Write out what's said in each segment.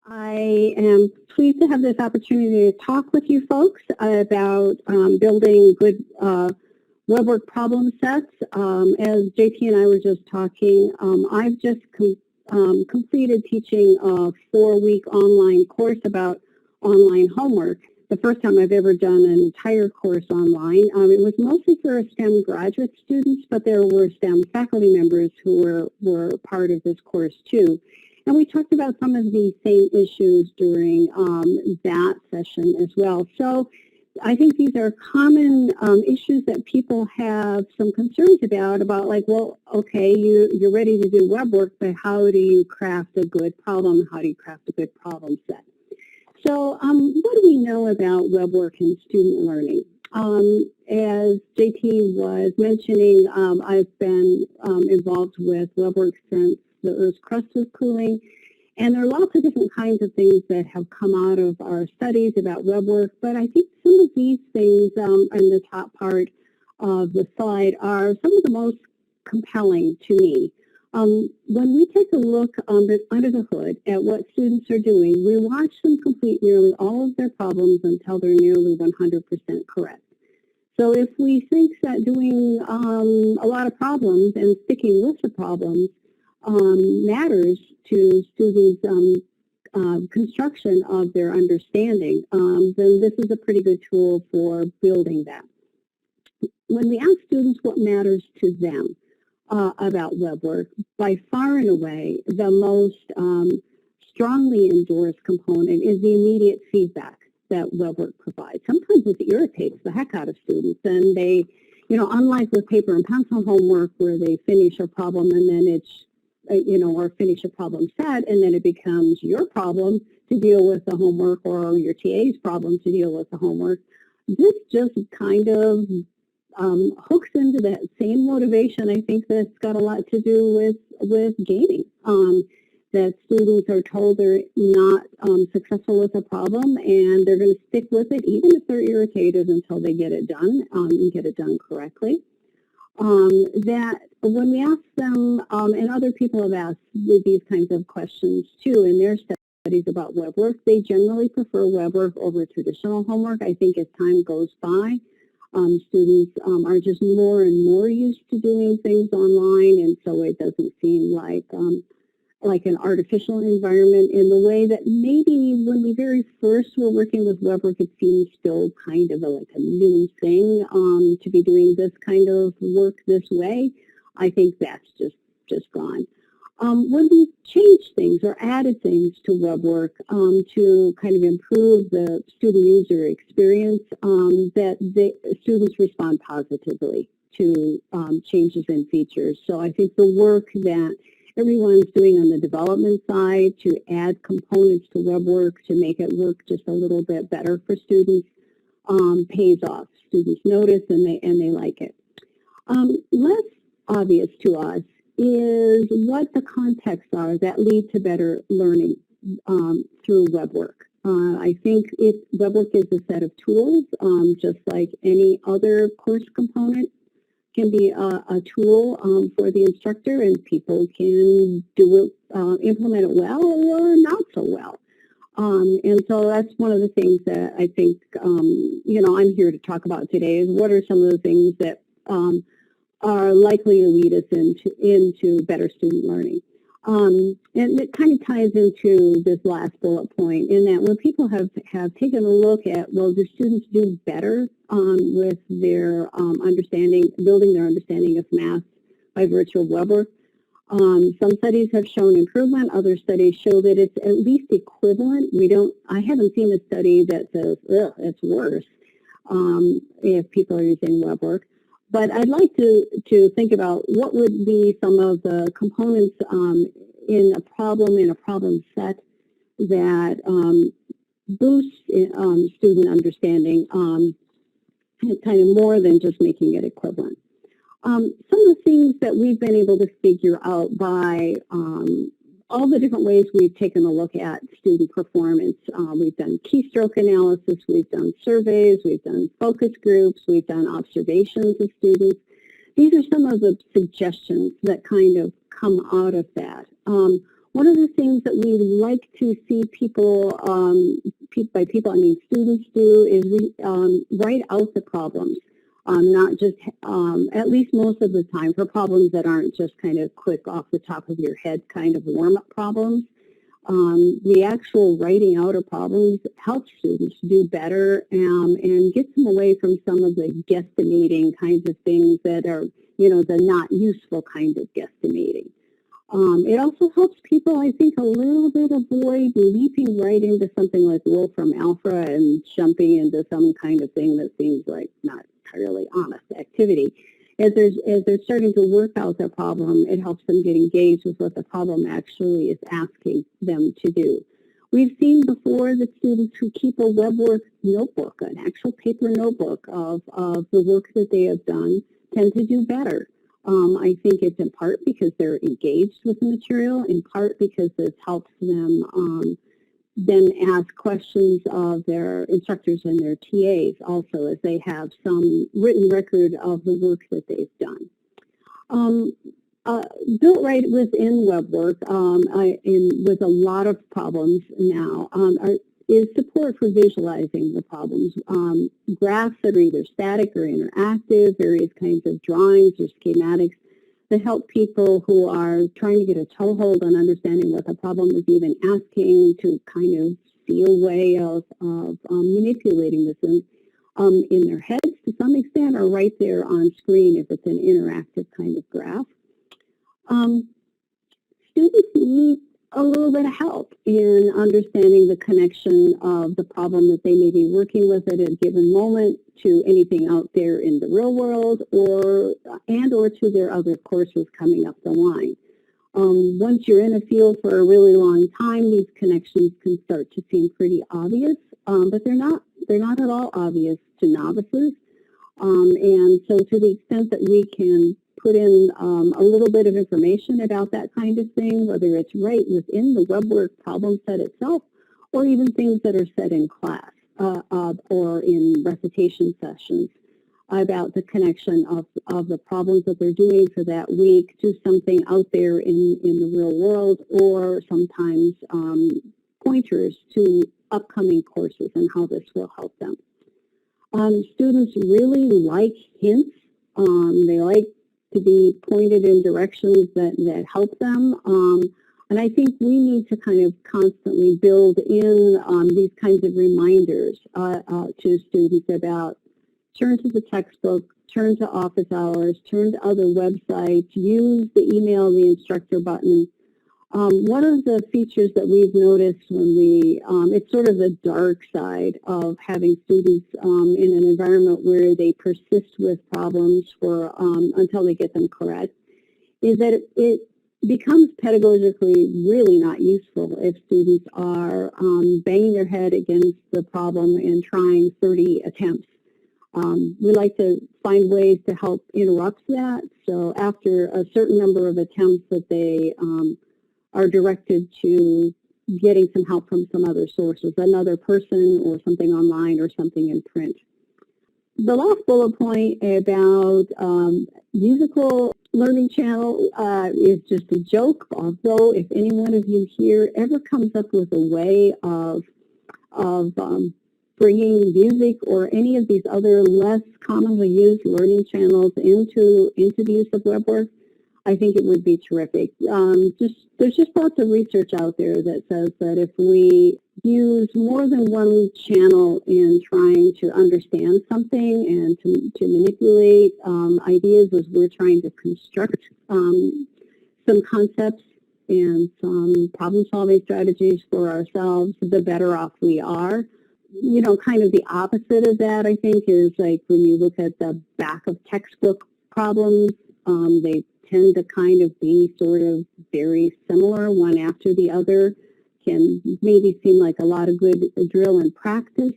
I am pleased to have this opportunity to talk with you folks about building good WeBWorK problem sets. As JT and I were just talking, I've just completed teaching a 4-week online course about online homework. The first time I've ever done an entire course online. It was mostly for STEM graduate students, but there were STEM faculty members who were part of this course too. And we talked about some of the same issues during that session as well. So I think these are common issues that people have some concerns about like, well, okay, you're ready to do WeBWorK, but how do you craft a good problem? How do you craft a good problem set? So what do we know about WeBWorK and student learning? As JT was mentioning, I've been involved with WeBWorK since the Earth's crust was cooling, and there are lots of different kinds of things that have come out of our studies about WeBWorK, but I think some of these things in the top part of the slide are some of the most compelling to me. When we take a look under the hood at what students are doing, we watch them complete nearly all of their problems until they're nearly 100% correct. So if we think that doing a lot of problems and sticking with the problems matters to students' construction of their understanding, then this is a pretty good tool for building that. When we ask students what matters to them about WeBWorK, by far and away, the most strongly endorsed component is the immediate feedback that WeBWorK provides. Sometimes it irritates the heck out of students, and they, unlike with paper and pencil homework where they finish a problem and then it's or finish a problem set, and then it becomes your problem to deal with the homework or your TA's problem to deal with the homework. This just kind of hooks into that same motivation. I think that's got a lot to do with gaming. That students are told they're not successful with a problem, and they're going to stick with it even if they're irritated until they get it done and get it done correctly. That when we ask them, and other people have asked these kinds of questions too in their studies about WeBWorK, they generally prefer WeBWorK over traditional homework. I think as time goes by, students are just more and more used to doing things online, and so it doesn't seem like an artificial environment in the way that maybe when we very first were working with WeBWorK, it seemed still kind of like a new thing to be doing this kind of work this way. I think that's just gone. When we changed things or added things to WeBWorK to kind of improve the student user experience, that the students respond positively to changes in features. So I think the work that everyone's doing on the development side to add components to WeBWorK to make it work just a little bit better for students pays off. Students notice and they like it. Less obvious to us is what the contexts are that lead to better learning through WeBWorK. I think WeBWorK is a set of tools, just like any other course component can be a tool for the instructor, and people can do it, implement it well or not so well. And so that's one of the things that I think, I'm here to talk about today is what are some of the things that are likely to lead us into better student learning. And it kind of ties into this last bullet point in that when people have taken a look at, well, do students do better with their understanding, building their understanding of math by virtue of WeBWorK? Some studies have shown improvement. Other studies show that it's at least equivalent. I haven't seen a study that says, it's worse if people are using WeBWorK. But I'd like to think about what would be some of the components in a problem set that boosts student understanding kind of more than just making it equivalent. Some of the things that we've been able to figure out by all the different ways we've taken a look at student performance. We've done keystroke analysis, we've done surveys, we've done focus groups, we've done observations of students. These are some of the suggestions that kind of come out of that. One of the things that we like to see people, by people I mean students do, is write out the problems, not just, at least most of the time, for problems that aren't just kind of quick off the top of your head kind of warm-up problems. The actual writing out of problems helps students do better and gets them away from some of the guesstimating kinds of things that are, the not useful kind of guesstimating. It also helps people, I think, a little bit avoid leaping right into something like Wolfram Alpha and jumping into some kind of thing that seems like not entirely honest activity. As they're starting to work out their problem, it helps them get engaged with what the problem actually is asking them to do. We've seen before that students who keep a WeBWorK notebook, an actual paper notebook of the work that they have done, tend to do better. I think it's in part because they're engaged with the material, in part because this helps them then ask questions of their instructors and their TAs also, as they have some written record of the work that they've done. Built right within WeBWorK, with a lot of problems now, is support for visualizing the problems. Graphs that are either static or interactive, various kinds of drawings or schematics that help people who are trying to get a toehold on understanding what the problem is even asking to kind of see a way of manipulating this in their heads to some extent, or right there on screen if it's an interactive kind of graph. Students need a little bit of help in understanding the connection of the problem that they may be working with at a given moment to anything out there in the real world or to their other courses coming up the line. Once you're in a field for a really long time, these connections can start to seem pretty obvious, but they're not at all obvious to novices. And so to the extent that we can put in a little bit of information about that kind of thing, whether it's right within the WeBWorK problem set itself, or even things that are said in class or in recitation sessions about the connection of the problems that they're doing for that week to something out there in the real world, or sometimes pointers to upcoming courses and how this will help them. Students really like hints. They like to be pointed in directions that help them. And I think we need to kind of constantly build in these kinds of reminders to students about turn to the textbook, turn to office hours, turn to other websites, use the email the instructor button. One of the features that we've noticed when it's sort of the dark side of having students in an environment where they persist with problems until they get them correct, is that it becomes pedagogically really not useful if students are banging their head against the problem and trying 30 attempts. We like to find ways to help interrupt that. So after a certain number of attempts that they are directed to getting some help from some other sources, another person or something online or something in print. The last bullet point about musical learning channel is just a joke, although if any one of you here ever comes up with a way of bringing music or any of these other less commonly used learning channels into the use of WeBWorK, I think it would be terrific. There's just lots of research out there that says that if we use more than one channel in trying to understand something and to manipulate ideas as we're trying to construct some concepts and some problem-solving strategies for ourselves, the better off we are. Kind of the opposite of that, I think, is like when you look at the back of textbook problems, they tend to kind of be sort of very similar, one after the other, can maybe seem like a lot of good drill and practice.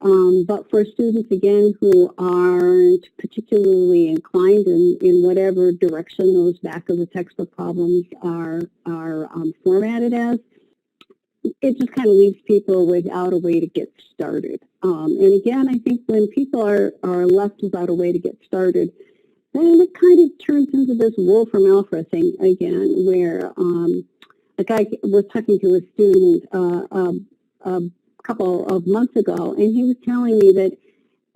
But for students, again, who aren't particularly inclined in whatever direction those back of the textbook problems are formatted as, it just kind of leaves people without a way to get started. And again, I think when people are left without a way to get started, then it kind of turns into this Wolfram Alpha thing again, where like I was talking to a student a couple of months ago, and he was telling me that,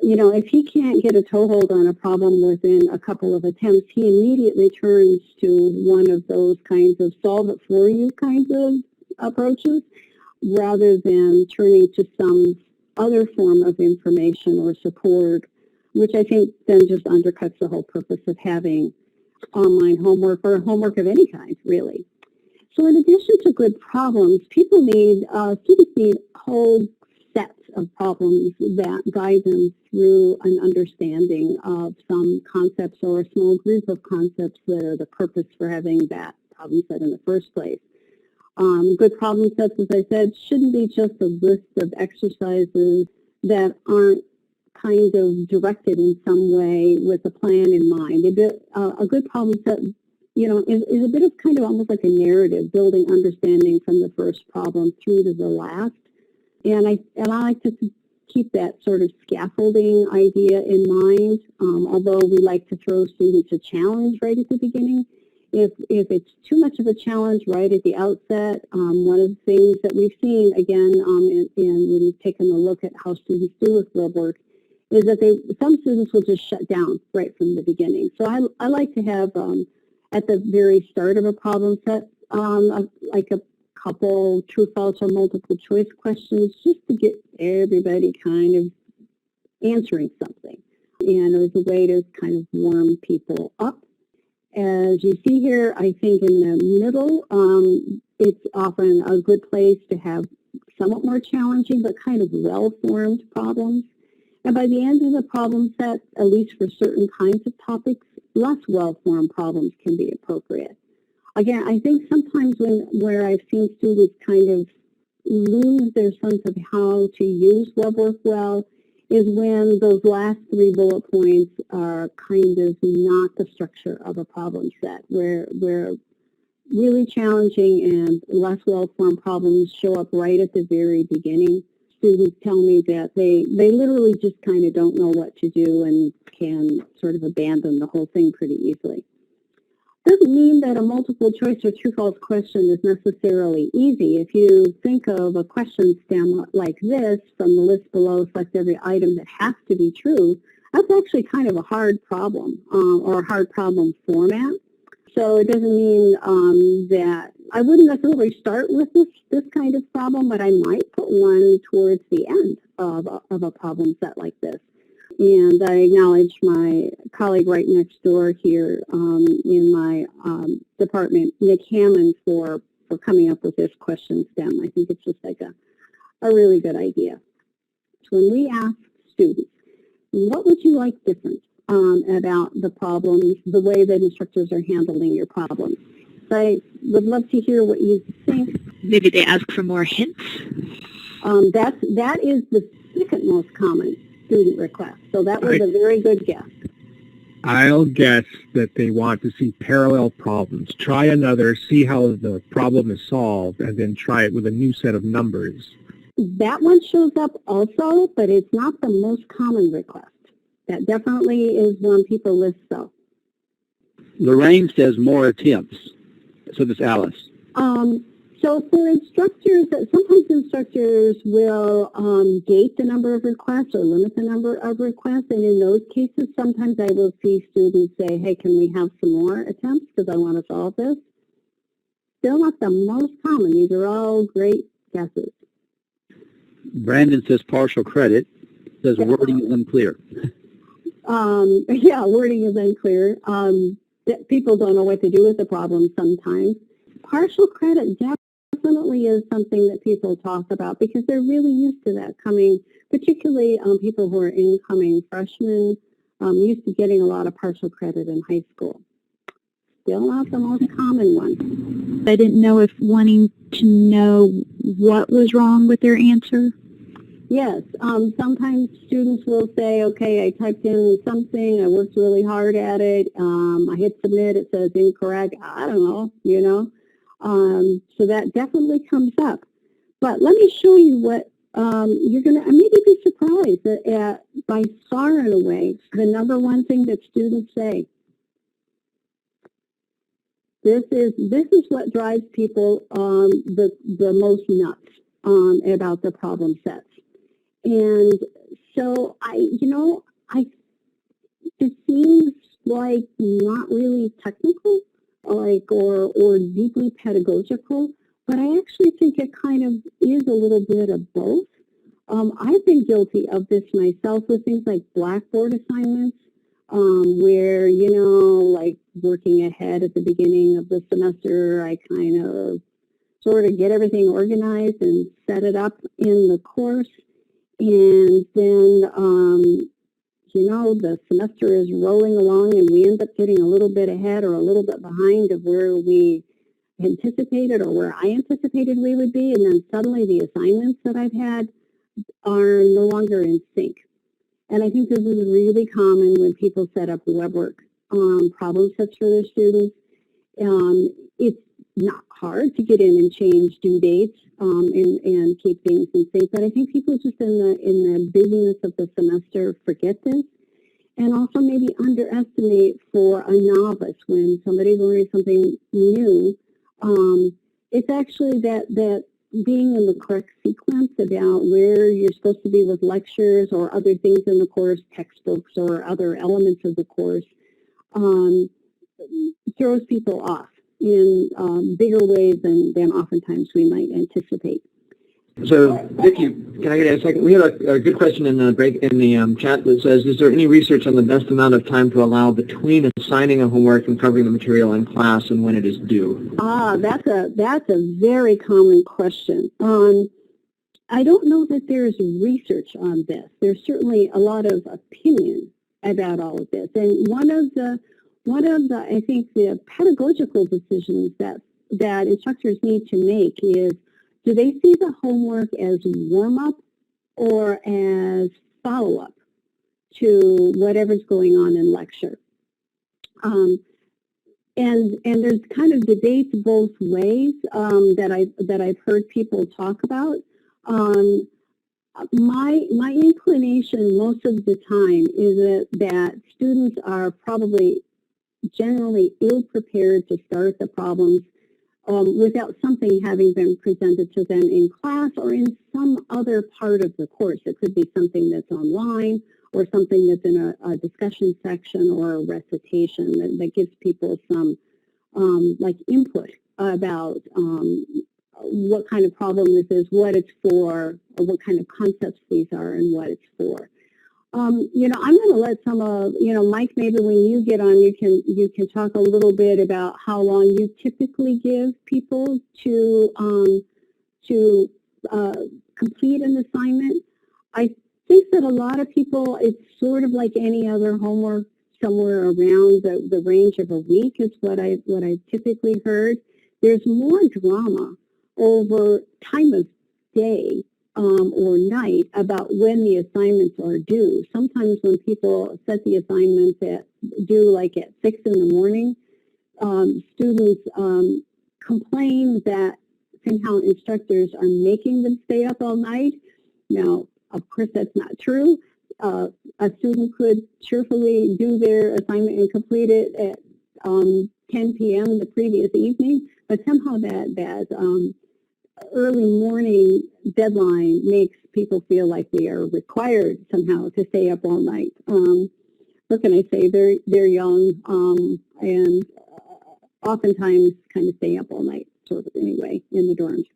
you know, if he can't get a toehold on a problem within a couple of attempts, he immediately turns to one of those kinds of solve it for you kinds of approaches, rather than turning to some other form of information or support, which I think then just undercuts the whole purpose of having online homework or homework of any kind, really. So in addition to good problems, students need whole sets of problems that guide them through an understanding of some concepts or a small group of concepts that are the purpose for having that problem set in the first place. Good problem sets, as I said, shouldn't be just a list of exercises that aren't kind of directed in some way with a plan in mind. A good problem set, you know, is a bit of kind of almost like a narrative, building understanding from the first problem through to the last. And I like to keep that sort of scaffolding idea in mind, although we like to throw students a challenge right at the beginning. If it's too much of a challenge right at the outset, one of the things that we've seen, again, and when we've taken a look at how students do with WeBWorK, is that some students will just shut down right from the beginning. So I like to have, at the very start of a problem set, like a couple true, false, or multiple choice questions, just to get everybody kind of answering something. And it was a way to kind of warm people up. As you see here, I think in the middle, it's often a good place to have somewhat more challenging but kind of well-formed problems. And by the end of the problem set, at least for certain kinds of topics, less well-formed problems can be appropriate. Again, I think sometimes where I've seen students kind of lose their sense of how to use WeBWorK well is when those last three bullet points are kind of not the structure of a problem set, where really challenging and less well-formed problems show up right at the very beginning. Students tell me that they literally just kind of don't know what to do and can sort of abandon the whole thing pretty easily. Doesn't mean that a multiple choice or true-false question is necessarily easy. If you think of a question stem like this, from the list below, select every item that has to be true, that's actually kind of a hard problem or a hard problem format. So it doesn't mean that I wouldn't necessarily start with this kind of problem, but I might put one towards the end of a problem set like this. And I acknowledge my colleague right next door here in my department, Nick Hammond, for coming up with this question stem. I think it's just like a really good idea. So when we ask students, what would you like different about the problems, the way that instructors are handling your problems? So I would love to hear what you think. Maybe they ask for more hints? That is the second most common student request. So that was a very good guess. I'll guess that they want to see parallel problems. Try another, see how the problem is solved, and then try it with a new set of numbers. That one shows up also, but it's not the most common request. That definitely is one people list, though. Lorraine says more attempts. So does Alice. So for instructors, sometimes instructors will gate the number of requests or limit the number of requests, and in those cases, sometimes I will see students say, hey, can we have some more attempts because I want to solve this? Still not the most common. These are all great guesses. Brandon says partial credit. Says wording is unclear. Yeah, wording is unclear. People don't know what to do with the problem sometimes. Partial credit definitely is something that people talk about because they're really used to that coming, particularly people who are incoming freshmen, used to getting a lot of partial credit in high school. Still not the most common one. I didn't know if wanting to know what was wrong with their answer. Yes, sometimes students will say, okay, I typed in something, I worked really hard at it, I hit submit, it says incorrect, I don't know, you know. So that definitely comes up. But let me show you what you're going to maybe be surprised that by far and away, the number one thing that students say. This is what drives people the most nuts about the problem sets. And so it seems like not really technical, or deeply pedagogical, but I actually think it kind of is a little bit of both. I've been guilty of this myself with things like Blackboard assignments, where, like working ahead at the beginning of the semester, I kind of sort of get everything organized and set it up in the course. And then, the semester is rolling along and we end up getting a little bit ahead or a little bit behind of where we anticipated or where I anticipated we would be. And then suddenly the assignments that I've had are no longer in sync. And I think this is really common when people set up WeBWorK problem sets for their students. It's not hard to get in and change due dates and keep things in sync, but I think people just in the busyness of the semester forget this, and also maybe underestimate for a novice when somebody's learning something new. It's actually that being in the correct sequence about where you're supposed to be with lectures or other things in the course, textbooks or other elements of the course, throws people off in bigger ways than oftentimes we might anticipate. So, Vicki, can I get a second? We had a good question in the break in the chat that says, is there any research on the best amount of time to allow between assigning a homework and covering the material in class and when it is due? That's a very common question. I don't know that there's research on this. There's certainly a lot of opinion about all of this, and one of the I think the pedagogical decisions that instructors need to make is, do they see the homework as warm-up or as follow-up to whatever's going on in lecture? And there's kind of debates both ways that I've heard people talk about. My inclination most of the time is that students are probably generally ill-prepared to start the problems without something having been presented to them in class or in some other part of the course. It could be something that's online or something that's in a discussion section or a recitation that gives people some input about what kind of problem this is, what it's for, or what kind of concepts these are and what it's for. I'm going to let some of, Mike, maybe when you get on, you can talk a little bit about how long you typically give people to complete an assignment. I think that a lot of people, it's sort of like any other homework, somewhere around the range of a week is what I've typically heard. There's more drama over time of day or night about when the assignments are due. Sometimes when people set the assignments due like at 6 in the morning, students complain that somehow instructors are making them stay up all night. Now, of course, that's not true. A student could cheerfully do their assignment and complete it at 10 p.m. the previous evening, but somehow that early morning deadline makes people feel like they are required somehow to stay up all night. What can I say? They're young and oftentimes kind of stay up all night, sort of anyway, in the dorms.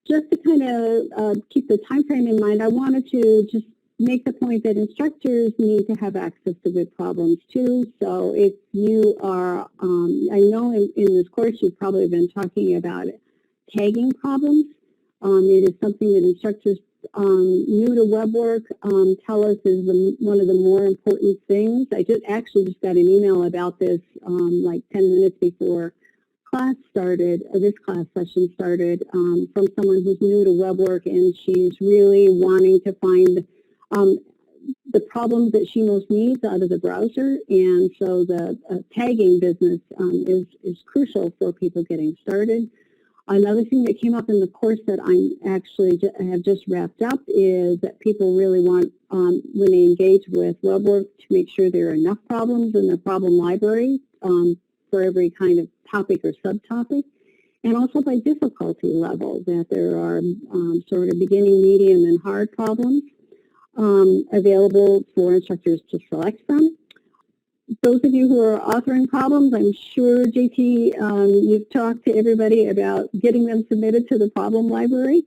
Just to kind of keep the time frame in mind, I wanted to just make the point that instructors need to have access to good problems too. So if you are, I know in this course you've probably been talking about tagging problems. It is something that instructors new to WeBWorK tell us is one of the more important things. I actually just got an email about this like 10 minutes before class started, this class session started, from someone who's new to WeBWorK, and she's really wanting to find the problems that she most needs out of the browser, and so the tagging business is crucial for people getting started. Another thing that came up in the course that I'm actually have just wrapped up is that people really want, when they engage with WeBWorK, to make sure there are enough problems in the problem library for every kind of topic or subtopic, and also by difficulty level, that there are sort of beginning, medium, and hard problems available for instructors to select from. Those of you who are authoring problems, I'm sure, JT, you've talked to everybody about getting them submitted to the problem library.